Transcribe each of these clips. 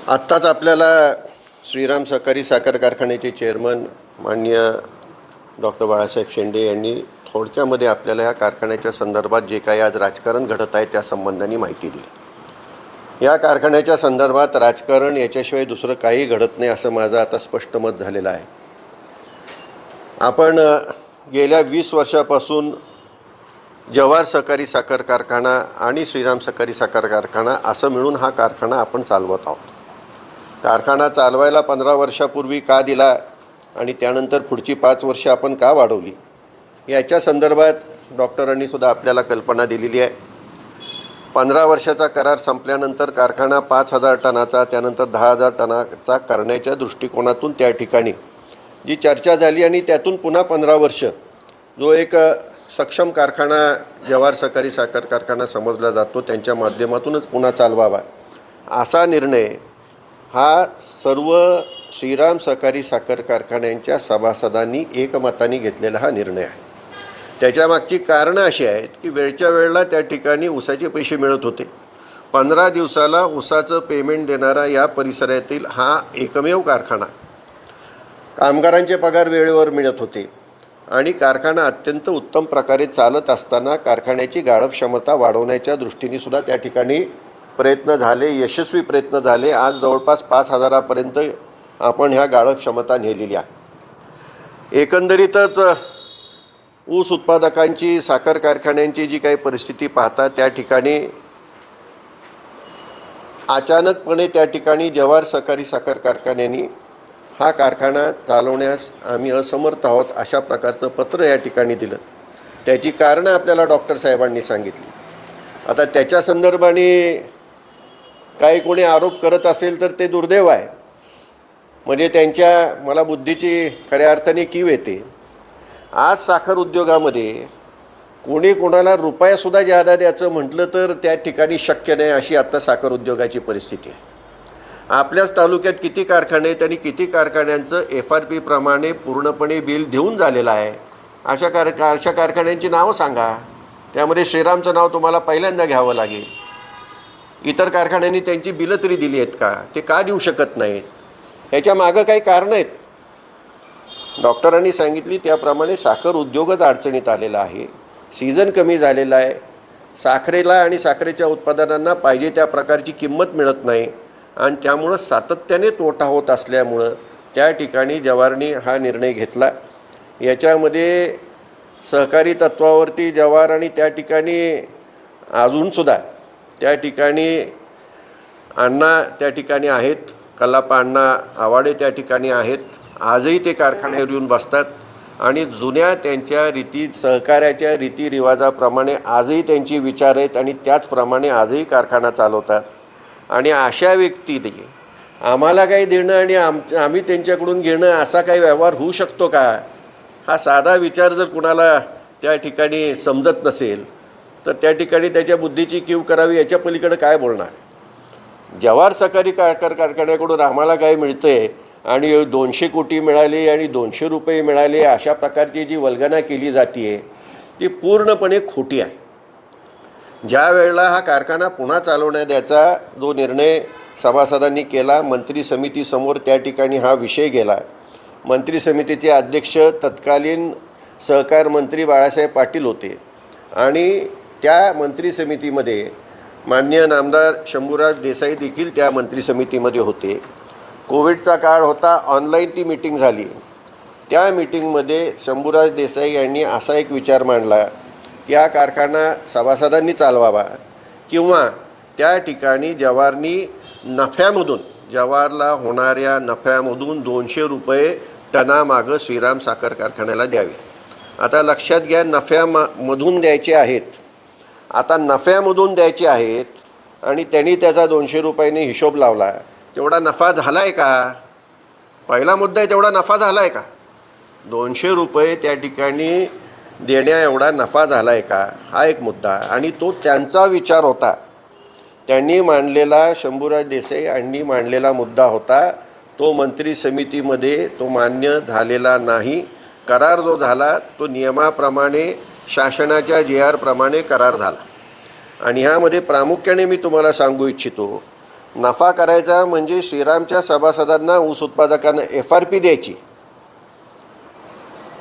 आत्ताच आपल्याला श्रीराम सहकारी साखर कारखान्याचे चेअरमन माननीय डॉक्टर बाळासाहेब शेंडे यांनी थोडक्यामध्ये आपल्याला या कारखान्याच्या संदर्भात जे काही आज राजकारण घडत आहे त्या संबंधाने माहिती दिली। या कारखान्याच्या संदर्भात राजकारण याच्याशिवाय दुसरं काही घडत नाही असं माझं आता स्पष्ट मत झालेलं आहे। आपण गेल्या 20 वर्षापासून जवाहर सहकारी साखर कारखाना आणि श्रीराम सहकारी साखर कारखाना असं मिळून हा कारखाना आपण चालवत आहोत। कारखाना चालवायला 15 वर्षापूर्वी का दिला आणि त्यानंतर पुढची 5 वर्ष आपण का वाढवली याच्या संदर्भात डॉक्टरांनी सुद्धा आपल्याला कल्पना दिलेली आहे। 15 वर्षाचा करार संपल्यानंतर कारखाना 5,000 टनाचा त्यानंतर 10,000 टनाचा करण्याच्या दृष्टिकोनातून त्या ठिकाणी जी चर्चा झाली आणि त्यातून पुन्हा 15 वर्ष जो एक सक्षम कारखाना जवाहर सहकारी साखर कारखाना समजला जातो त्यांच्या माध्यमातूनच पुन्हा चालवावा असा निर्णय हा सर्व श्रीराम सहकारी साखर कारखान्यांच्या सभासदांनी एकमताने घेतलेला हा निर्णय आहे। त्याच्यामागची कारणं अशी आहेत की वेळच्या वेळेला त्या ठिकाणी ऊसाचे पैसे मिळत होते। 15 दिवसाला ऊसाचं पेमेंट देणारा या परिसरातील हा एकमेव कारखाना। कामगारांचे पगार वेळेवर मिळत होते आणि कारखाना अत्यंत उत्तम प्रकारे चालत असताना कारखान्याची गाळप क्षमता वाढवण्याच्या दृष्टीने सुद्धा त्या ठिकाणी प्रयत्न झाले, यशस्वी प्रयत्न झाले। आज जवळपास 5,000 पर्यंत आपण ह्या गाळप क्षमता नेलेली आहे। एकंदरीतच ऊस उत्पादकांची साखर कारखान्यांची जी काही परिस्थिती पाहता त्या ठिकाणी अचानकपणे त्या ठिकाणी जवाहर सहकारी साखर कारखान्यांनी हा कारखाना चालवण्यास आम्ही असमर्थ आहोत अशा प्रकारचं पत्र या ठिकाणी दिलं। त्याची कारणं आपल्याला डॉक्टर साहेबांनी सांगितली। आता त्याच्या संदर्भाने काही कोणी आरोप करत असेल तर ते दुर्दैव आहे। म्हणजे त्यांच्या मला बुद्धीची खऱ्या अर्थाने कीव येते। आज साखर उद्योगामध्ये कोणी कोणाला रुपयासुद्धा जादा द्यायचं म्हटलं तर त्या ठिकाणी शक्य नाही अशी आत्ता साखर उद्योगाची परिस्थिती आहे। आपल्याच तालुक्यात किती कारखाने आहेत आणि किती कारखान्यांचं FRP प्रमाणे पूर्णपणे बिल देऊन झालेलं आहे। अशा कारखान्यांची नावं सांगा, त्यामध्ये श्रीरामचं नाव तुम्हाला पहिल्यांदा घ्यावं लागेल। इतर कारखान्यांनी त्यांची बिलं तरी दिली आहेत का? ते का देऊ शकत नाहीत? ह्याच्या मागं काही कारणं आहेत। डॉक्टरांनी सांगितली त्याप्रमाणे साखर उद्योगच अडचणीत आलेला आहे। सीझन कमी झालेला आहे। साखरेला आणि साखरेच्या उत्पादनांना पाहिजे त्या प्रकारची किंमत मिळत नाही आणि त्यामुळं सातत्याने तोटा होत असल्यामुळं त्या ठिकाणी जवाहरनी हा निर्णय घेतला। याच्यामध्ये सहकारी तत्वावरती जवाहर आणि त्या ठिकाणी अजूनसुद्धा त्या ठिकाणी अण्णा त्या ठिकाणी आहेत, कल्लाप्पा अण्णा आवाडे त्या ठिकाणी आहेत। आजही ते कारखान्यावर येऊन बसतात आणि जुन्या त्यांच्या सहकार्याच्या रीतिरिवाजाप्रमाणे आजही त्यांची विचार आहेत आणि त्याचप्रमाणे आजही कारखाना चालवतात। आणि अशा व्यक्तीने आम्हाला काही देणं आणि आम्ही त्यांच्याकडून घेणं असा काही व्यवहार होऊ शकतो का? हा साधा विचार जर कुणाला त्या ठिकाणी समजत नसेल तर त्या ठिकाणी त्याच्या बुद्धीची कीव करावी, याच्या पलीकडे काय बोलणार? जवाहर सहकारी कारखान्याकडून आम्हाला काय मिळतंय आणि 200 कोटी मिळाले आणि 200 रुपये मिळाले अशा प्रकारची जी वल्गना केली जाते ती पूर्णपणे खोटी आहे। ज्या वेळेला हा कारखाना पुन्हा चालवण्याचा जो निर्णय सभासदांनी केला, मंत्री समितीसमोर त्या ठिकाणी हा विषय गेला। मंत्री समितीचे अध्यक्ष तत्कालीन सहकार मंत्री बाळासाहेब पाटील होते आणि त्या मंत्री समितीमध्ये माननीय नामदार शंभूराज देसाई देखील त्या मंत्री समितीमध्ये होते। कोविडचा काळ होता, ऑनलाईन ती मीटिंग झाली। त्या मीटिंगमध्ये शंभूराज देसाई यांनी असा एक विचार मांडला की हा कारखाना सभासदांनी चालवावा किंवा त्या ठिकाणी जवाहरनी नफ्यामधून जवाहरला होणाऱ्या नफ्यामधून 200 रुपये टनामागं श्रीराम साखर कारखान्याला द्यावे। आता लक्षात घ्या, नफ्यामधून द्यायचे आहेत। आता नफ्यामधून द्यायचे आहेत आणि त्यांनी त्याचा 200 रुपयांनी हिशोब लावला, तेवढा नफा झाला आहे का? पहिला मुद्दा आहे, तेवढा नफा झाला आहे का? 200 रुपये त्या ठिकाणी देण्या एवढा नफा झाला आहे का? हा एक मुद्दा आणि तो त्यांचा विचार होता। त्यांनी मांडलेला, शंभूराज देसाई यांनी मांडलेला मुद्दा होता तो मंत्री समितीमध्ये तो मान्य झालेला नाही। करार जो झाला तो नियमाप्रमाणे शासनाच्या JR प्रमाणे करार झाला आणि ह्यामध्ये प्रामुख्याने मी तुम्हाला सांगू इच्छितो नफा करायचा म्हणजे श्रीरामच्या सभासदांना ऊस उत्पादकांना FRP द्यायची.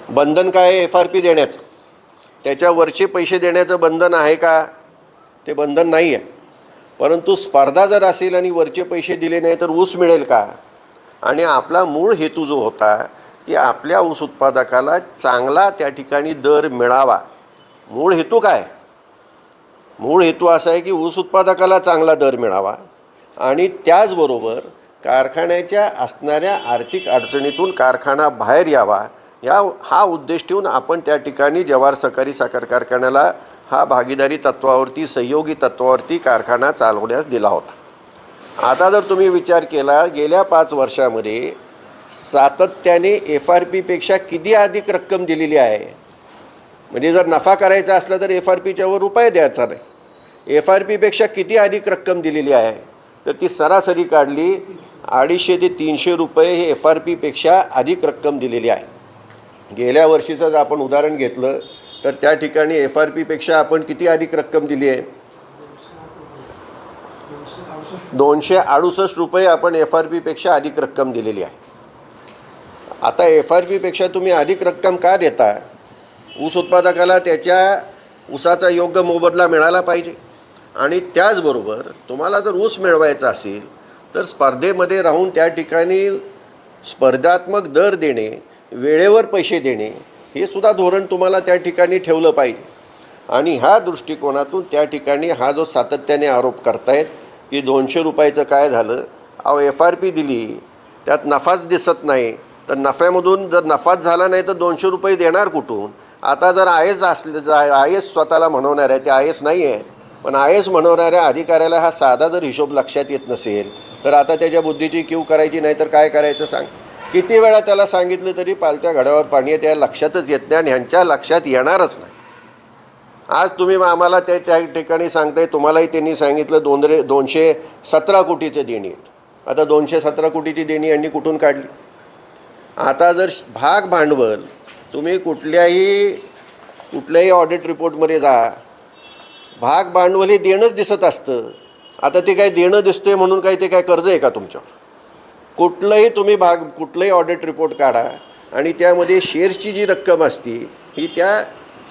बंधन काय आहे FRP देण्याचं? त्याच्यावरचे पैसे देण्याचं बंधन आहे का? ते बंधन नाही आहे. परंतु स्पर्धा जर असेल आणि वरचे पैसे दिले नाही तर ऊस मिळेल का? आणि आपला मूळ हेतू जो होता की आपल्या ऊस उत्पादकाला चांगला त्या ठिकाणी दर मिळावा. मूळ हेतू काय? मूळ हेतू असा आहे की ऊस उत्पादकाला चांगला दर मिळावा आणि त्याचबरोबर कारखान्याच्या असणाऱ्या आर्थिक अडचणीतून कारखाना बाहेर यावा, हा उद्देश ठेवून आपण त्या ठिकाणी जव्हार सहकारी साखर कारखान्याला हा भागीदारी तत्वावरती, सहयोगी तत्वावरती कारखाना चालवण्यास दिला होता. आता जर तुम्ही विचार केला, गेल्या 5 वर्षामध्ये सातत्याने FRPपेक्षा किती अधिक रक्कम दिलेली आहे. म्हणजे जर नफा करायचा असला तर FRPच्या वर रुपये द्यायचा नाही. FRPपेक्षा किती अधिक रक्कम दिलेली आहे तर ती सरासरी काढली 250 ते 300 रुपये हे FRPपेक्षा अधिक रक्कम दिलेली आहे. गेल्या वर्षीचंच आपण उदाहरण घेतलं तर त्या ठिकाणी FRPपेक्षा आपण किती अधिक रक्कम दिली आहे? 268 रुपये आपण FRPपेक्षा अधिक रक्कम दिलेली आहे. आता FRPपेक्षा तुम्ही अधिक रक्कम का देता? ऊस उत्पादकाला त्याच्या ऊसाचा योग्य मोबदला मिळाला पाहिजे. आणि त्याचबरोबर तुम्हाला जर ऊस मिळवायचा असेल तर स्पर्धेमध्ये राहून त्या ठिकाणी स्पर्धात्मक दर देणे, वेळेवर पैसे देणे हे सुद्धा धोरण तुम्हाला त्या ठिकाणी ठेवलं पाहिजे. आणि ह्या दृष्टिकोनातून त्या ठिकाणी हा जो सातत्याने आरोप करतायत की 200 रुपयाचं काय झालं, अहो FRP दिली त्यात नफाच दिसत नाही, तर नफ्यामधून जर नफाच झाला नाही तर 200 रुपये देणार कुठून? आता जर IAS असले, IAS स्वतःला म्हणवणार आहे, ते IAS नाही आहे, पण IAS म्हणवणाऱ्या अधिकाऱ्याला हा साधा जर हिशोब लक्षात येत नसेल तर आता त्याच्या बुद्धीची कीव करायची नाही तर काय करायचं सांग? किती वेळा त्याला सांगितलं तरी पालत्या घड्यावर पाणी आहे, त्या लक्षातच येत नाही आणि ह्यांच्या लक्षात येणारच नाही. आज तुम्ही आम्हाला त्या ठिकाणी सांगताय, तुम्हालाही त्यांनी सांगितलं 217 कोटीचे देणी आहेत. आता 217 कोटीची देणी यांनी कुठून काढली? आता जर भाग भांडवल तुम्ही कुठल्याही ऑडिट रिपोर्टमध्ये जा, भाग भांडवल हे देणंच दिसत असतं. आता ते काय देणं दिसतंय म्हणून काय ते काय कर्ज आहे का तुमच्यावर? कुठलंही ऑडिट रिपोर्ट काढा आणि त्यामध्ये शेअर्सची जी रक्कम असती ही त्या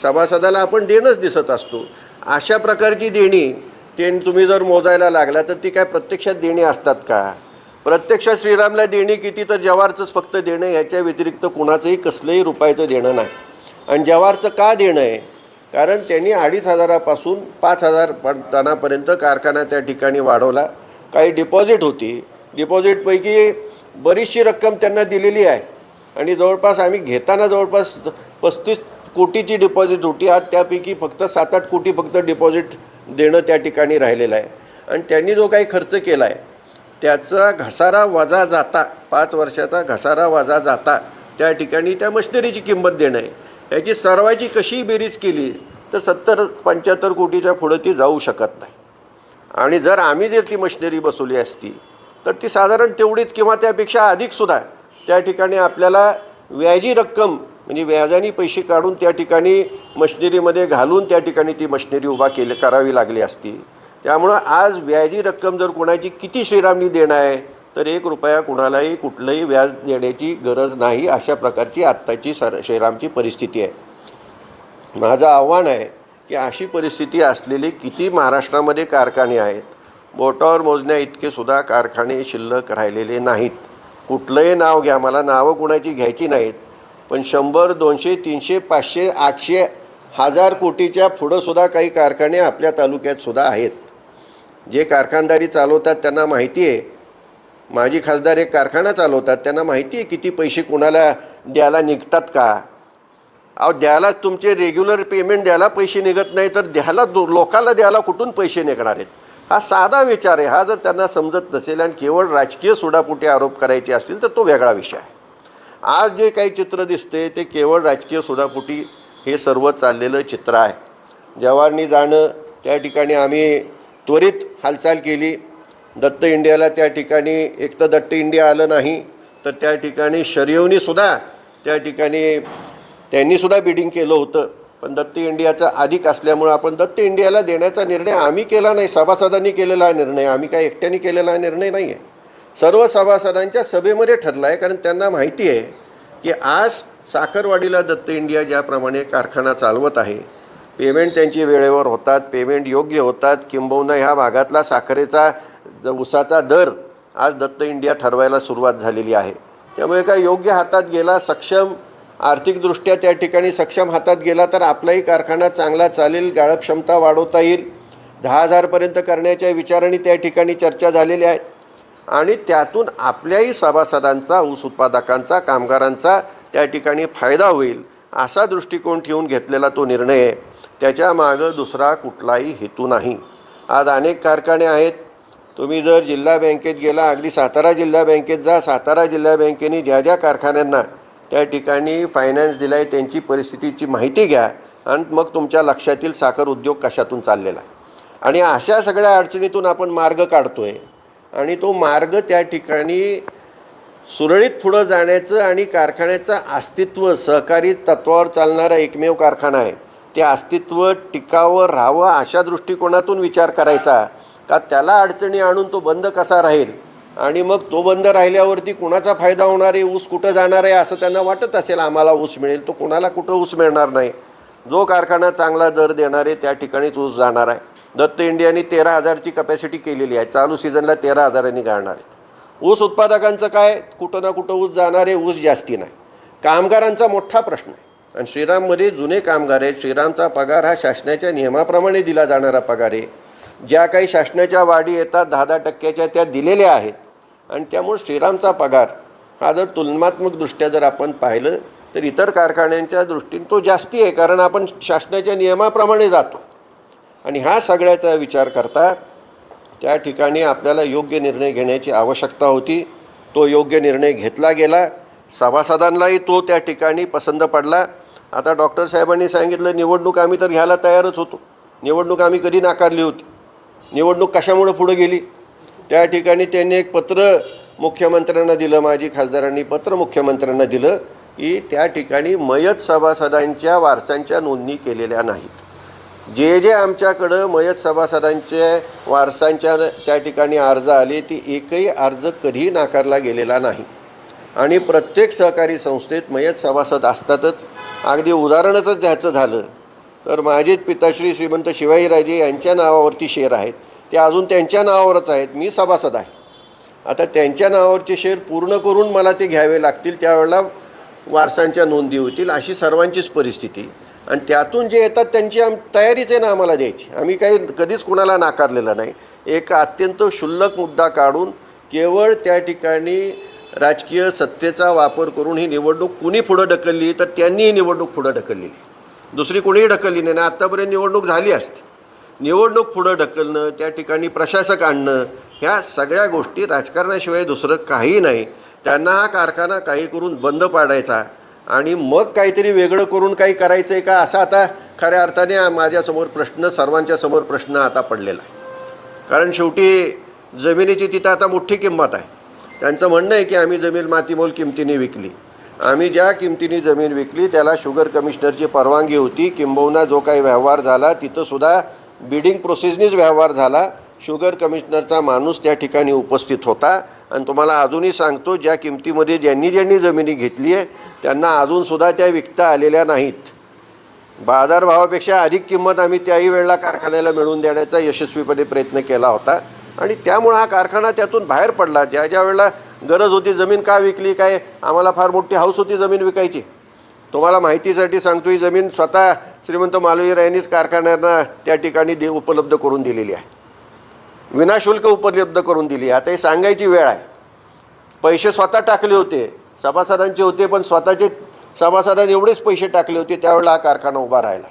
सभासदाला आपण देणंच दिसत असतो. अशा प्रकारची देणी तुम्ही जर मोजायला लागला तर ती काय प्रत्यक्षात देणी असतात का? प्रत्यक्षात श्रीरामला देणी किती तर जव्हारचंच फक्त देणं, ह्याच्या व्यतिरिक्त कुणाचंही कसलंही रुपयाचं देणं नाही. आणि जव्हारचं का देणं आहे? कारण त्यांनी 2,500 पासून 5,000 टनापर्यंत कारखाना त्या ठिकाणी वाढवला. काही डिपॉझिट होती, डिपॉझिटपैकी बरीचशी रक्कम त्यांना दिलेली आहे आणि जवळपास आम्ही घेताना जवळपास 35 कोटीची डिपॉझिट होती. आज त्यापैकी फक्त 7-8 कोटी फक्त डिपॉझिट देणं त्या ठिकाणी राहिलेलं आहे. आणि त्यांनी जो काही खर्च केला आहे त्याचा घसारा वजा जाता, 5 वर्षाचा घसारा वजा जाता त्या ठिकाणी त्या मशिनरीची किंमत देणं आहे. याची सर्वाची कशी बेरीज केली तर 70-75 कोटीच्या पुढं ती जाऊ शकत नाही. आणि जर आम्ही जर ती मशिनरी बसवली असती तर ती साधारण तेवढीच किंवा त्यापेक्षा अधिकसुद्धा त्या ठिकाणी आपल्याला व्याजी रक्कम म्हणजे व्याजाने पैसे काढून त्या ठिकाणी मशिनरीमध्ये घालून त्या ठिकाणी ती मशिनरी करावी लागली असती. त्यामुळं आज व्याजी रक्कम जर कोणाची किती श्रीरामनी देणं आहे तर 1 रुपया कुणालाही कुठलंही व्याज देण्याची गरज नाही. अशा प्रकारची आत्ताची श्रीरामची परिस्थिती आहे. माझं आव्हान आहे की अशी परिस्थिती असलेले किती महाराष्ट्रामध्ये कारखाने आहेत, बोटावर मोजण्या इतके सुद्धा कारखाने शिल्लक राहिलेले नाहीत. कुठलंही नाव घ्या, मला नावं कुणाची घ्यायची नाहीत, पण 100, 200, 300, 500, 800, 1000 कोटीच्या पुढंसुद्धा काही कारखाने आपल्या तालुक्यातसुद्धा आहेत. जे कारखानदारी चालवतात त्यांना माहिती आहे. माजी खासदार एक कारखाना चालवतात, त्यांना माहिती आहे किती पैसे कुणाला द्यायला निघतात का. अहो द्यायला तुमचे रेग्युलर पेमेंट द्यायला पैसे निघत नाही तर लोकांना द्यायला कुठून पैसे निघणार आहेत? हा साधा विचार आहे. हा जर त्यांना समजत नसेल आणि केवळ राजकीय सुडापोटी आरोप करायचे असतील तर तो वेगळा विषय आहे. आज जे काही चित्र दिसते ते केवळ राजकीय सुडापोटी हे सर्व चाललेलं चित्र आहे. जव्हारनी जाणं त्या ठिकाणी आम्ही त्वरित हालचाल केली. दत्त इंडियाला त्या ठिकाणी एक तर दत्त इंडिया आलं नाही तर त्या ठिकाणी शरयवनीसुद्धा त्या ठिकाणी त्यांनीसुद्धा बिडिंग केलं होतं पण दत्त इंडियाचा अधिक असल्यामुळं आपण दत्त इंडियाला देण्याचा निर्णय आम्ही केला नाही, सभासदांनी केलेला हा निर्णय, आम्ही काय एकट्याने केलेला हा निर्णय नाही आहे. सर्व सभासदांच्या सभेमध्ये ठरला आहे. कारण त्यांना माहिती आहे की आज साखरवाडीला दत्त इंडिया ज्याप्रमाणे कारखाना चालवत आहे, पेमेंट त्यांची वेळेवर होतात, पेमेंट योग्य होतात, किंबहुना ह्या भागातला साखरेचा ऊसाचा दर आज दत्त इंडिया ठरवायला सुरुवात झालेली आहे. त्यामुळे काय योग्य हातात गेला, सक्षम आर्थिकदृष्ट्या त्या ठिकाणी सक्षम हातात गेला तर आपलाही कारखाना चांगला चालेल, गाळप क्षमता वाढवता येईल. 10,000पर्यंत करण्याच्या विचाराने त्या ठिकाणी चर्चा झालेल्या आहेत आणि त्यातून आपल्याही सभासदांचा, ऊस उत्पादकांचा, कामगारांचा त्या ठिकाणी फायदा होईल असा दृष्टिकोन ठेवून घेतलेला तो निर्णय आहे. त्याच्या मागं दुसरा कुठलाही हेतू नाही. आज अनेक कारखाने आहेत. तुम्ही जर जिल्हा बँकेत गेला, अगदी सातारा जिल्हा बँकेत जा, सातारा जिल्हा बँकेने ज्या ज्या कारखान्यांना त्या ठिकाणी फायनान्स दिला आहे त्यांची परिस्थितीची माहिती घ्या आणि मग तुमच्या लक्षात येईल साखर उद्योग कशातून चाललेला आहे. आणि अशा सगळ्या अडचणीतून आपण मार्ग काढतो आहे आणि तो मार्ग त्या ठिकाणी सुरळीत पुढं जाण्याचं आणि कारखान्याचं अस्तित्व सहकारी तत्वावर चालणारा एकमेव कारखाना आहे, ते अस्तित्व टिकावं राहावं अशा दृष्टिकोनातून विचार करायचा का त्याला अडचणी आणून तो बंद कसा राहील आणि मग तो बंद राहिल्यावरती कुणाचा फायदा होणार आहे, ऊस कुठं जाणार आहे असं त्यांना वाटत असेल आम्हाला ऊस मिळेल, तो कोणाला कुठं ऊस मिळणार नाही. जो कारखाना चांगला दर देणार आहे त्या ठिकाणीच ऊस जाणार आहे. दत्त इंडियाने 13,000ची कपॅसिटी केलेली आहे, चालू सीझनला 13,000नी गाळणार आहे. ऊस उत्पादकांचं काय, कुठं ना कुठं ऊस जाणार आहे, ऊस जास्ती नाही. कामगारांचा मोठा प्रश्न आहे आणि श्रीराममध्ये जुने कामगार आहेत. श्रीरामचा पगार हा शासनाच्या नियमाप्रमाणे दिला जाणारा पगार आहे. ज्या काही शासनाच्या वाढी येतात 10% त्या दिलेल्या आहेत आणि त्यामुळे श्रीरामचा पगार हा जर तुलनात्मकदृष्ट्या जर आपण पाहिलं तर इतर कारखान्यांच्या दृष्टीने तो जास्ती आहे, कारण आपण शासनाच्या नियमाप्रमाणे जातो. आणि हा सगळ्याचा विचार करता त्या ठिकाणी आपल्याला योग्य निर्णय घेण्याची आवश्यकता होती. तो योग्य निर्णय घेतला गेला, सभासदांनाही तो त्या ठिकाणी पसंत पडला. आता डॉक्टर साहेबांनी सांगितलं निवडणूक आम्ही तर घ्यायला तयारच होतो, निवडणूक आम्ही कधी नाकारली होती, निवडणूक कशामुळे पुढे गेली. त्या ठिकाणी त्यांनी एक पत्र मुख्यमंत्र्यांना दिलं, माजी खासदारांनी पत्र मुख्यमंत्र्यांना दिलं की त्या ठिकाणी मयत सभासदांच्या वारसांच्या नोंदणी केलेल्या नाहीत. जे जे आमच्याकडं मयत सभासदांच्या वारसांच्या त्या ठिकाणी अर्ज आले ती एकही अर्ज कधीही नाकारला गेलेला नाही. आणि प्रत्येक सहकारी संस्थेत मयत सभासद असतातच. अगदी उदाहरणच द्यायचं झालं तर माझे पिताश्री श्रीमंत शिवाजीराजे यांच्या नावावरती शेअर आहेत, ते अजून त्यांच्या नावावरच आहेत, मी सभासद आहे. आता त्यांच्या नावावरचे शेअर पूर्ण करून मला ते घ्यावे लागतील, त्यावेळेला वारसांच्या नोंदी होतील, अशी सर्वांचीच परिस्थिती. आणि त्यातून जे येतात त्यांची तयारीच आहे ना आम्हाला द्यायची. आम्ही काही कधीच कुणाला नाकारलेलं नाही. एक अत्यंत क्षुल्लक मुद्दा काढून केवळ त्या ठिकाणी राजकीय सत्तेचा वापर करून ही निवडणूक कुणी पुढं ढकलली तर त्यांनी ही निवडणूक पुढं ढकललेली, दुसरी कोणीही ढकलली नाही ना. आत्तापर्यंत निवडणूक झाली असते. निवडणूक पुढं ढकलणं, त्या ठिकाणी प्रशासक आणणं, ह्या सगळ्या गोष्टी राजकारणाशिवाय दुसरं काही नाही. त्यांना हा कारखाना काही करून बंद पाडायचा आणि मग काहीतरी वेगळं करून काही करायचं आहे का, असा आता खऱ्या अर्थाने माझ्यासमोर प्रश्न, सर्वांच्या समोर प्रश्न आता पडलेला आहे. कारण शेवटी जमिनीची तिथं आता मोठी किंमत आहे. त्यांचं म्हणणं आहे की आम्ही जमीन मातीमोल किमतीने विकली. आम्ही ज्या किमतीने जमीन विकली त्याला शुगर कमिशनरची परवानगी होती, किंबहुना जो काही व्यवहार झाला तिथंसुद्धा बिडिंग प्रोसेसनीच व्यवहार झाला. शुगर कमिशनरचा माणूस त्या ठिकाणी उपस्थित होता. आणि तुम्हाला अजूनही सांगतो, ज्या किमतीमध्ये ज्यांनी जमिनी घेतली आहे त्यांना अजूनसुद्धा त्या विकता आलेल्या नाहीत. बाजारभावापेक्षा अधिक किंमत आम्ही त्याही वेळेला कारखान्याला मिळवून देण्याचा यशस्वीपणे प्रयत्न केला होता आणि त्यामुळे हा कारखाना त्यातून बाहेर पडला. ज्या वेळेला गरज होती जमीन का विकली, काय आम्हाला फार मोठी हौस होती जमीन विकायची. तुम्हाला माहितीसाठी सांगतो, ही जमीन स्वतः श्रीमंत मालवीर यांनीच कारखान्यांना त्या ठिकाणी उपलब्ध करून दिलेली आहे, विनाशुल्क उपलब्ध करून दिली. आता हे सांगायची वेळ आहे. पैसे स्वतः टाकले होते, सभासदांचे होते, पण स्वतःचे सभासदांनी एवढेच पैसे टाकले होते त्यावेळेला हा कारखाना उभा राहिला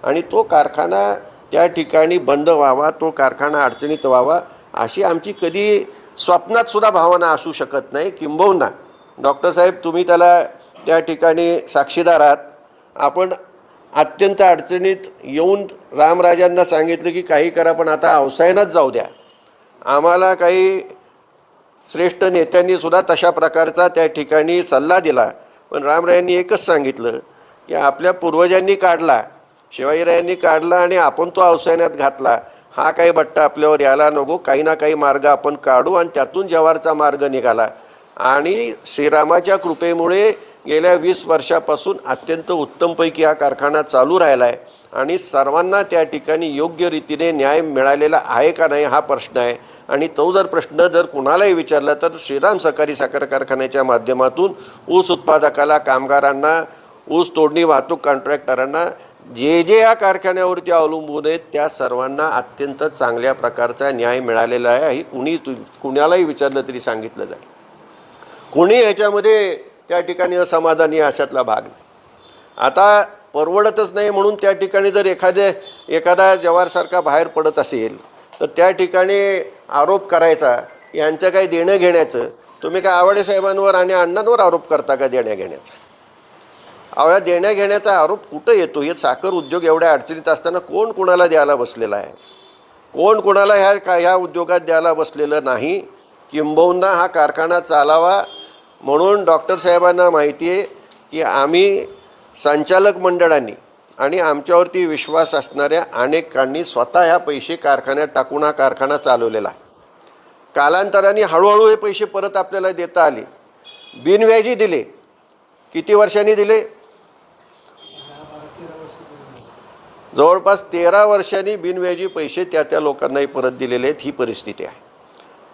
आणि तो कारखाना त्या ठिकाणी बंद व्हावा, तो कारखाना अडचणीत व्हावा अशी आमची कधी स्वप्नातसुद्धा भावना असू शकत नाही. किंबहुना डॉक्टर साहेब तुम्ही त्याला त्या ठिकाणी साक्षीदार आहात. आपण अत्यंत अडचणीत येऊन रामराजांना सांगितलं की काही करा पण आता अवसायनाच जाऊ द्या. आम्हाला काही श्रेष्ठ नेत्यांनीसुद्धा तशा प्रकारचा त्या ठिकाणी सल्ला दिला, पण रामरायांनी एकच सांगितलं की आपल्या पूर्वजांनी काढला शिवाजीरायांनी काढला आणि आपण तो अवसायनात घातला, हा काही बट्टा आपल्यावर यायला नको. काही ना काही मार्ग आपण काढू आणि त्यातून जव्हारचा मार्ग निघाला आणि श्रीरामाच्या कृपेमुळे गेल्या 20 वर्षापासून अत्यंत उत्तमपैकी हा कारखाना चालू राहिला आहे आणि सर्वांना त्या ठिकाणी योग्य रीतीने न्याय मिळालेला आहे का नाही हा प्रश्न आहे. आणि तो जर प्रश्न जर कुणालाही विचारला तर श्रीराम सहकारी साखर कारखान्याच्या माध्यमातून ऊस उत्पादकाला, कामगारांना, ऊस तोडणी वाहतूक कॉन्ट्रॅक्टरांना, जे जे या कारखान्यावरती अवलंबून आहेत त्या सर्वांना अत्यंत चांगल्या प्रकारचा न्याय मिळालेला आहे. ही कुणालाही विचारलं तरी सांगितलं जाईल. कोणी ह्याच्यामध्ये त्या ठिकाणी असमाधानी अशातला भाग नाही. आता परवडतच नाही म्हणून त्या ठिकाणी जर एखादा जव्हारसारखा बाहेर पडत असेल तर त्या ठिकाणी आरोप करायचा, यांचं काही देणं घेण्याचं. तुम्ही काय आवडे साहेबांवर आणि अण्णांवर आरोप करता का देण्या घेण्याचा? अवया देण्या घेण्याचा आरोप कुठं येतो? हे साखर उद्योग एवढ्या अडचणीत असताना कोण कोणाला द्यायला बसलेला आहे? कोण कोणाला ह्या उद्योगात द्यायला बसलेलं नाही. किंबहुना हा कारखाना चालावा म्हणून डॉक्टर साहेबांना माहिती आहे की आम्ही संचालक मंडळांनी आणि आमच्यावरती विश्वास असणाऱ्या अनेकांनी स्वतः ह्या पैसे कारखान्यात टाकून हा कारखाना चालवलेला आहे. कालांतराने हळूहळू हे पैसे परत आपल्याला देता आले. बिनव्याजी दिले. किती वर्षांनी दिले? जवळपास 13 वर्षांनी बिनव्याजी पैसे त्या लोकांनाही परत दिलेले आहेत. ही परिस्थिती आहे.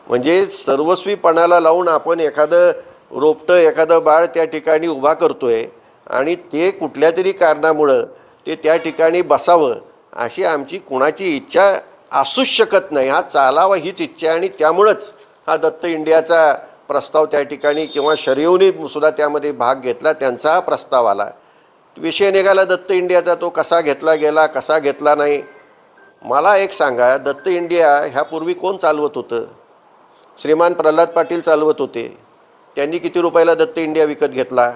म्हणजे सर्वस्वीपणाला लावून आपण एखादं रोपटं, एखादं बाळ त्या ठिकाणी उभा करतोय आणि ते कुठल्या तरी कारणामुळं ते त्या ठिकाणी बसावं अशी आमची कुणाची इच्छा असूच शकत नाही. हा चालावा हीच इच्छा आहे आणि त्यामुळंच हा दत्त इंडियाचा प्रस्ताव त्या ठिकाणी किंवा शरयूनी सुद्धा त्यामध्ये भाग घेतला, त्यांचा हा प्रस्ताव आला. विषय निघाला दत्त इंडियाचा, तो कसा घेतला गेला, कसा घेतला नाही. मला एक सांगा, दत्त इंडिया ह्यापूर्वी कोण चालवत होतं? श्रीमान प्रल्हाद पाटील चालवत होते. त्यांनी किती रुपयाला दत्त इंडिया विकत घेतला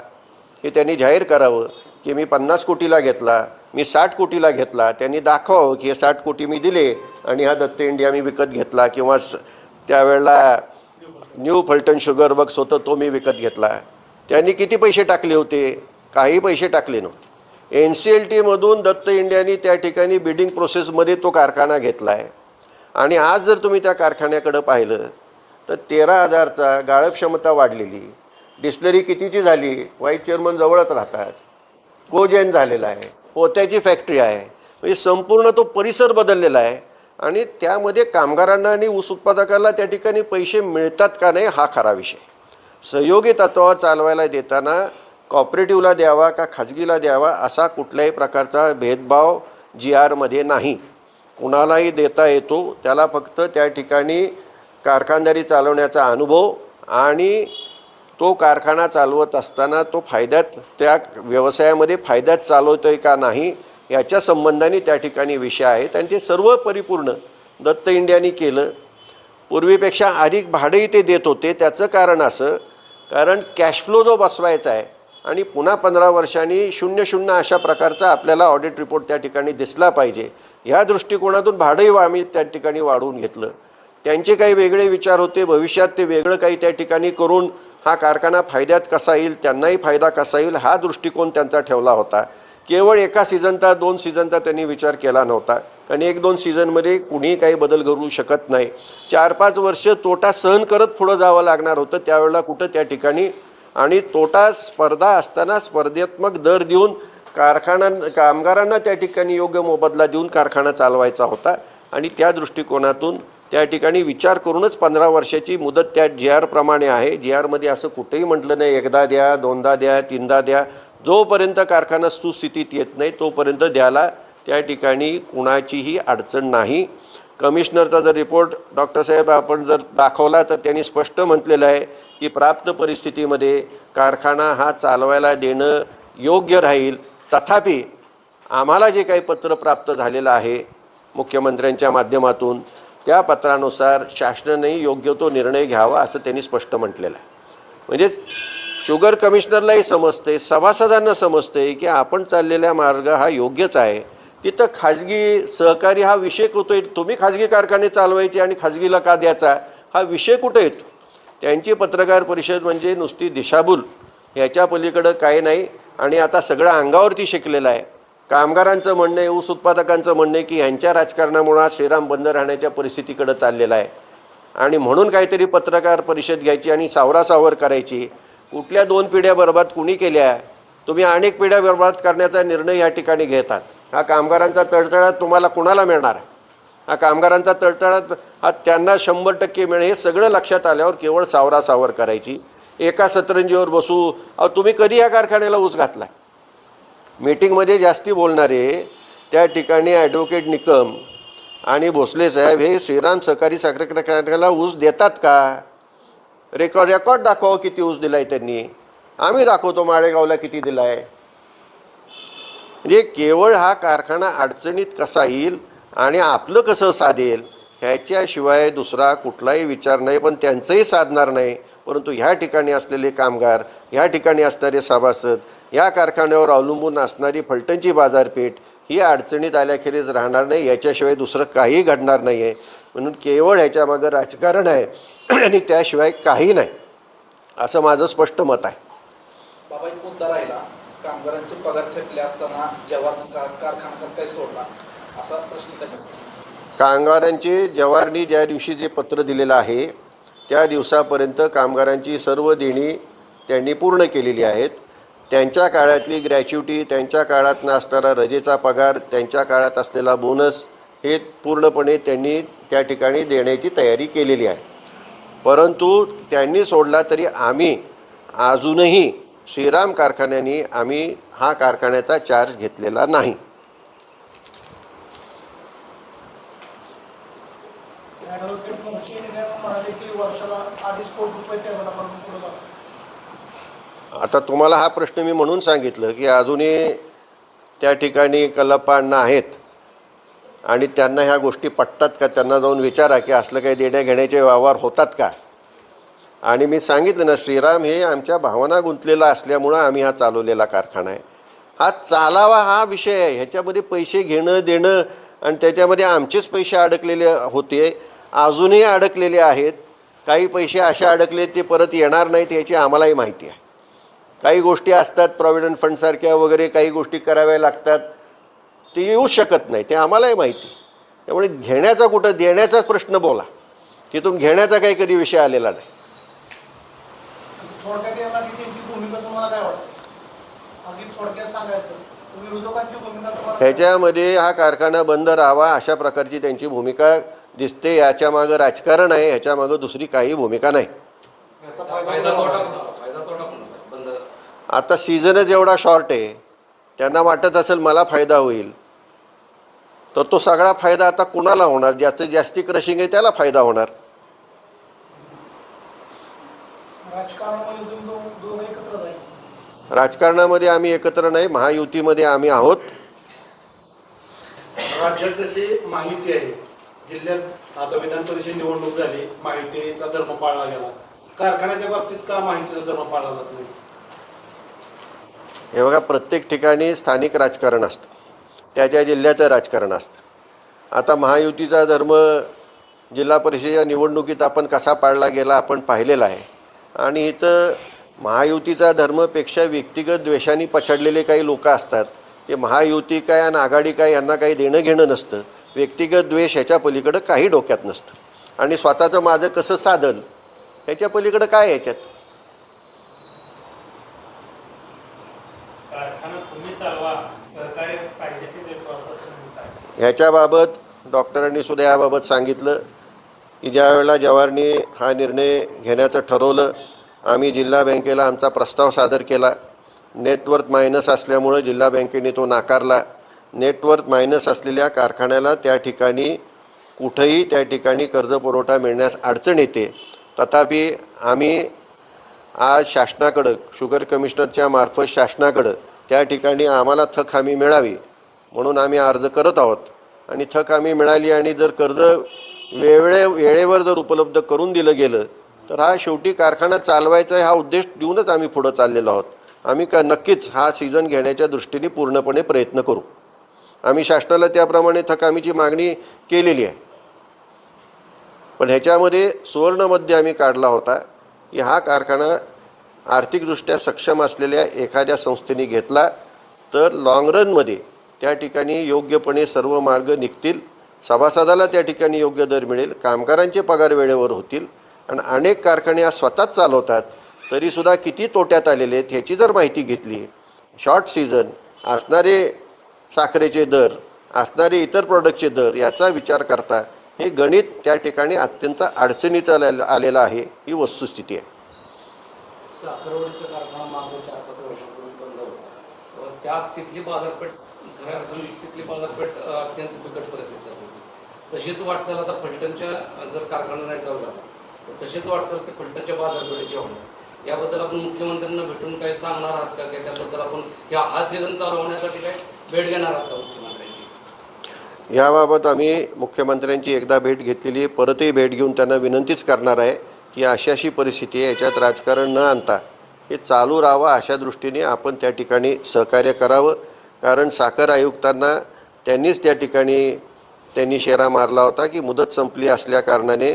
हे त्यांनी जाहीर करावं की मी 50 कोटीला घेतला, मी 60 कोटीला घेतला. त्यांनी दाखवावं की हे 60 कोटी मी दिले आणि हा दत्त इंडिया मी विकत घेतला. किंवा त्यावेळेला न्यू फलटण शुगर वर्क्स होतं, तो मी विकत घेतला. त्यांनी किती पैसे टाकले होते? काही पैसे टाकले नव्हते. NCLTमधून दत्त इंडियानी त्या ठिकाणी बिडिंग प्रोसेसमध्ये तो कारखाना घेतला आहे. आणि आज जर तुम्ही त्या कारखान्याकडं पाहिलं तर 13,000चा गाळप क्षमता वाढलेली. डिस्टलरी कितीची झाली? व्हाईस चेअरमन जवळच राहतात. कोजेन झालेला आहे, पोत्याची फॅक्टरी आहे. म्हणजे संपूर्ण तो परिसर बदललेला आहे. आणि त्यामध्ये कामगारांना आणि ऊस उत्पादकाला त्या ठिकाणी पैसे मिळतात का नाही हा खरा विषय. सहयोगी तत्वावर चालवायला देताना कॉपरेटिव्हला द्यावा का खाजगीला द्यावा असा कुठल्याही प्रकारचा भेदभाव GRमध्ये नाही. कुणालाही देता येतो. त्याला फक्त त्या ठिकाणी कारखानदारी चालवण्याचा अनुभव आणि तो कारखाना चालवत असताना तो त्या व्यवसायामध्ये फायद्यात चालवतो आहे का नाही याच्या संबंधाने त्या ठिकाणी विषय आहेत. आणि ते सर्व परिपूर्ण दत्त इंडियानी केलं. पूर्वीपेक्षा अधिक भाडंही ते देत होते. त्याचं कारण असं, कारण कॅश फ्लो जो बसवायचा आहे आणि पुन्हा 15 वर्षांनी 0-0 अशा प्रकारचा आपल्याला ऑडिट रिपोर्ट त्या ठिकाणी दिसला पाहिजे, ह्या दृष्टिकोनातून भाडंही आम्ही त्या ठिकाणी वाढवून घेतलं. त्यांचे काही वेगळे विचार होते. भविष्यात ते वेगळं काही त्या ठिकाणी करून हा कारखाना फायद्यात कसा येईल, त्यांनाही फायदा कसा येईल हा दृष्टिकोन त्यांचा ठेवला होता. केवळ एका सीझनचा 2 सीझनचा त्यांनी विचार केला नव्हता. कारण 1-2 सीझनमध्ये कुणीही काही बदल करू शकत नाही. 4-5 वर्ष तोटा सहन करत पुढं जावं लागणार होतं. त्यावेळेला कुठं त्या ठिकाणी आणि तोटा स्पर्धा असताना स्पर्धात्मक दर देऊन कामगारांना त्या ठिकाणी योग्य मोबदला देऊन कारखाना चालवायचा होता. आणि त्या दृष्टिकोनातून त्या ठिकाणी विचार करूनच 15 वर्षाची मुदत त्या GR प्रमाणे आहे. GRमध्ये असं कुठेही म्हटलं नाही एकदा द्या, दोनदा द्या, तीनदा द्या. जोपर्यंत कारखाना सुस्थितीत येत नाही तोपर्यंत द्यायला त्या ठिकाणी कुणाचीही अडचण नाही. कमिशनरचा जर रिपोर्ट डॉक्टर साहेब आपण जर दाखवला तर त्यांनी स्पष्ट म्हटलेलं आहे की प्राप्त परिस्थितीमध्ये कारखाना हा चालवायला देणं योग्य राहील. तथापि आम्हाला जे काही पत्र प्राप्त झालेलं आहे मुख्यमंत्र्यांच्या माध्यमातून त्या पत्रानुसार शासनाने योग्य तो निर्णय घ्यावा असं त्यांनी स्पष्ट म्हटलेलं आहे. म्हणजे शुगर कमिशनरलाही समजते, सभासदांना समजते की आपण चाललेला मार्ग हा योग्यच आहे. तिथं खाजगी सहकारी हा विषय होतो आहे. तुम्ही खाजगी कारखाने चालवायचे आणि खाजगीला का द्यायचा हा विषय कुठं येतो? त्यांची पत्रकार परिषद म्हणजे नुसती दिशाभूल, ह्याच्या पलीकडं काही नाही. आणि आता सगळं अंगावरती शिकलेलं आहे. कामगारांचं म्हणणं आहे, ऊस उत्पादकांचं म्हणणं आहे की ह्यांच्या राजकारणामुळे आज श्रीराम बंद राहण्याच्या परिस्थितीकडे चाललेला आहे आणि म्हणून काहीतरी पत्रकार परिषद घ्यायची आणि सावरासावर करायची. कुठल्या 2 पिढ्या बरबाद कुणी केल्या? तुम्ही अनेक पिढ्या बरबाद करण्याचा निर्णय या ठिकाणी घेतात. हा कामगारांचा तळतळाट तुम्हाला कुणाला मिळणार आहे? हा कामगारांचा तळतळाट हा त्यांना 100% मिळेल. हे सगळं लक्षात आल्यावर केवळ सावरासावर करायची, एका सतरंजीवर बसू. तुम्ही कधी या कारखान्याला ऊस घातला? मीटिंगमध्ये जास्ती बोलणारे त्या ठिकाणी ॲडव्होकेट निकम आणि भोसले साहेब हे श्रीराम सहकारी साखर कारखान्याला ऊस देतात का? रेकॉर्ड दाखवा किती ऊस दिला आहे त्यांनी. आम्ही दाखवतो माळेगावला किती दिला आहे. म्हणजे केवळ हा कारखाना अडचणीत कसा येईल आणि आपलं कसं साधेल ह्याच्याशिवाय दुसरा कुठलाही विचार नाही. पण त्यांचंही साधणार नाही. परंतु ह्या ठिकाणी असलेले कामगार, ह्या ठिकाणी असणारे सभासद, या कारखान्यावर अवलंबून असणारी फलटणची बाजारपेठ ही अडचणीत आल्याखेरीज राहणार नाही. याच्याशिवाय दुसरं काही घडणार नाही आहे. म्हणून केवळ ह्याच्यामागं राजकारण आहे आणि त्याशिवाय काही नाही, असं माझं स्पष्ट मत आहे. बाबा, एक मुद्दा राहिला, कामगारांचे पगार थकले असताना जवाहर कारखाना कसं काय सोडला असा प्रश्न त्याच्यात. कामगारांचे जवाहरनी ज्या दिवशी जे पत्र दिलेलं आहे त्या दिवसापर्यंत कामगारांची सर्व देणी त्यांनी पूर्ण केलेली आहेत. त्यांच्या काळातली ग्रॅच्युटी, त्यांच्या काळात असणारा रजेचा पगार, त्यांच्या काळात असलेला बोनस हे पूर्णपणे त्यांनी त्या ठिकाणी देण्याची तयारी केलेली आहे. परंतु त्यांनी सोडला तरी आम्ही अजूनही श्रीराम कारखान्याने आम्ही हा कारखान्याचा चार्ज घेतलेला नाही. आता तुम्हाला हा प्रश्न मी म्हणून सांगितलं की अजूनही त्या ठिकाणी कल्लप्पा आहेत आणि त्यांना ह्या गोष्टी पटतात का? त्यांना जाऊन विचारा की असलं काही देण्या घेण्याचे व्यवहार होतात का? आणि मी सांगितलं ना, श्रीराम हे आमच्या भावना गुंतलेला असल्यामुळं आम्ही हा चालवलेला कारखाना आहे. हा चालावा हा विषय आहे. ह्याच्यामध्ये पैसे घेणं देणं आणि त्याच्यामध्ये आमचेच पैसे अडकलेले होते, अजूनही अडकलेले आहेत. काही पैसे असे अडकले ते परत येणार नाहीत याची आम्हालाही माहिती आहे. काही गोष्टी असतात प्रॉव्हिडंट फंडसारख्या वगैरे काही गोष्टी कराव्या लागतात, ते येऊ शकत नाही, ते आम्हालाही माहिती. त्यामुळे घेण्याचा कुठं, देण्याचाच प्रश्न बोला. तिथून घेण्याचा काही कधी विषय आलेला नाही. ह्याच्यामध्ये हा कारखाना बंद राहावा अशा प्रकारची त्यांची भूमिका दिसते. याच्यामागं राजकारण आहे, ह्याच्यामागं दुसरी काही भूमिका नाही. आता सीझनच एवढा शॉर्ट आहे, त्यांना वाटत असेल मला फायदा होईल, तर तो सगळा फायदा आता कुणाला होणार? ज्याचं जास्ती क्रशिंग आहे त्याला फायदा होणार. राजकारणामध्ये आम्ही एकत्र नाही, महायुतीमध्ये आम्ही आहोत. राज्यात जशी माहिती आहे, जिल्ह्यात आता विधान परिषद निवडणूक झाली, माहितीचा धर्म पाळला गेला. कारखान्याच्या बाबतीत का माहितीचा धर्म पाळला जात नाही? हे बघा, प्रत्येक ठिकाणी स्थानिक राजकारण असतं, त्याच्या जिल्ह्याचं राजकारण असतं. आता महायुतीचा धर्म जिल्हा परिषदेच्या निवडणुकीत आपण कसा पाळला गेला आपण पाहिलेला आहे. आणि इथं महायुतीचा धर्मपेक्षा व्यक्तिगत द्वेषाने पछाडलेले काही लोक असतात. ते महायुती काय आणि आघाडी काय यांना काही देणं घेणं नसतं. व्यक्तिगत द्वेष ह्याच्या पलीकडं काही डोक्यात नसतं. आणि स्वतःचं माझं कसं साधल ह्याच्या पलीकडं काय ह्याच्यात. ह्याच्याबाबत डॉक्टरांनी सुद्धा याबाबत सांगितलं की ज्या वेळेला जवाहरनी हा निर्णय घेण्याचं ठरवलं, आम्ही जिल्हा बँकेला आमचा प्रस्ताव सादर केला. नेटवर्थ मायनस असल्यामुळं जिल्हा बँकेने तो नाकारला. नेटवर्थ मायनस असलेल्या कारखान्याला त्या ठिकाणी कुठंही त्या ठिकाणी कर्जपुरवठा मिळण्यास अडचण येते. तथापि आम्ही आज शासनाकडं, शुगर कमिशनरच्या मार्फत शासनाकडं त्या ठिकाणी आम्हाला थक हमी मिळावी म्हणून आम्ही अर्ज करत आहोत. आणि थक हमी मिळाली आणि जर कर्ज वेळेवर जर उपलब्ध करून दिलं गेलं तर हा शेवटी कारखाना चालवायचा हा उद्देश देऊनच आम्ही पुढं चाललेलो आहोत. आम्ही नक्कीच हा सीझन घेण्याच्या दृष्टीने पूर्णपणे प्रयत्न करू. आम्ही शासनाला त्याप्रमाणे थक हमीची मागणी केलेली आहे. पण ह्याच्यामध्ये सुवर्णमध्य आम्ही काढला होता की हा कारखाना आर्थिकदृष्ट्या सक्षम असलेल्या एखाद्या संस्थेने घेतला तर लाँग रनमध्ये त्या ठिकाणी योग्यपणे सर्व मार्ग निघतील, सभासदाला त्या ठिकाणी योग्य दर मिळेल, कामगारांचे पगार वेळेवर होतील. आणि अनेक कारखाने आज स्वतःच चालवतात तरीसुद्धा किती तोट्यात आलेले आहेत ह्याची जर माहिती घेतली, शॉर्ट सीझन असणारे साखरेचे दर, असणारे इतर प्रोडक्टचे दर याचा विचार करता हे गणित त्या ठिकाणी अत्यंत अडचणीचं आलेलं आहे, ही वस्तुस्थिती आहे. साखरवाडीचा कारखाना मागे 4-5 वर्षापूर्वी बंद होता व त्यात तिथली बाजारपेठ खऱ्या अर्थाने तिथली बाजारपेठ अत्यंत बिकट परिस्थिती चालू होती. तशीच वाटचाल आता फलटणच्या जर कारखाना नाही चालू झाला तर तशीच वाटचाल ते फलटणच्या बाजारपेठेची होणार. याबद्दल आपण मुख्यमंत्र्यांना भेटून काही सांगणार आहात का की त्याबद्दल आपण हा सीझन चालू होण्यासाठी काय भेट घेणार आहात का मुख्यमंत्र्यांची? याबाबत आम्ही मुख्यमंत्र्यांची एकदा भेट घेतलेली आहे, परतही भेट घेऊन त्यांना विनंतीच करणार आहे की अशी परिस्थिती आहे, याच्यात राजकारण न आणता हे चालू राहावं अशा दृष्टीने आपण त्या ठिकाणी सहकार्य करावं. कारण साखर आयुक्तांना त्यांनीच त्या ठिकाणी त्यांनी शेरा मारला होता की मुदत संपली असल्या कारणाने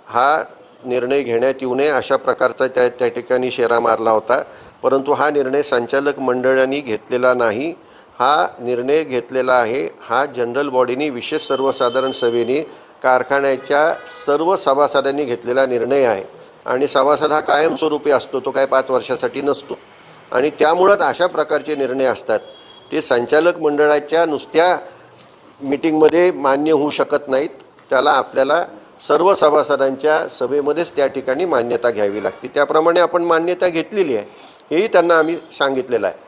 हा निर्णय घेण्यात येऊ नये अशा प्रकारचा त्या ठिकाणी शेरा मारला होता. परंतु हा निर्णय संचालक मंडळाने घेतलेला नाही, हा निर्णय घेतलेला आहे हा जनरल बॉडीनी विशेष सर्वसाधारण सभेने कारखान्याच्या सर्व सभासदांनी घेतलेला निर्णय आहे. आणि सभासद हा कायमस्वरूपी असतो, तो काय 5 वर्षासाठी नसतो. आणि त्यामुळंच अशा प्रकारचे निर्णय असतात ते संचालक मंडळाच्या नुसत्या मीटिंगमध्ये मान्य होऊ शकत नाहीत, त्याला आपल्याला सर्व सभासदांच्या सभेमध्येच त्या ठिकाणी मान्यता घ्यावी लागते. त्याप्रमाणे आपण मान्यता घेतलेली आहे, हेही त्यांना आम्ही सांगितलेलं आहे.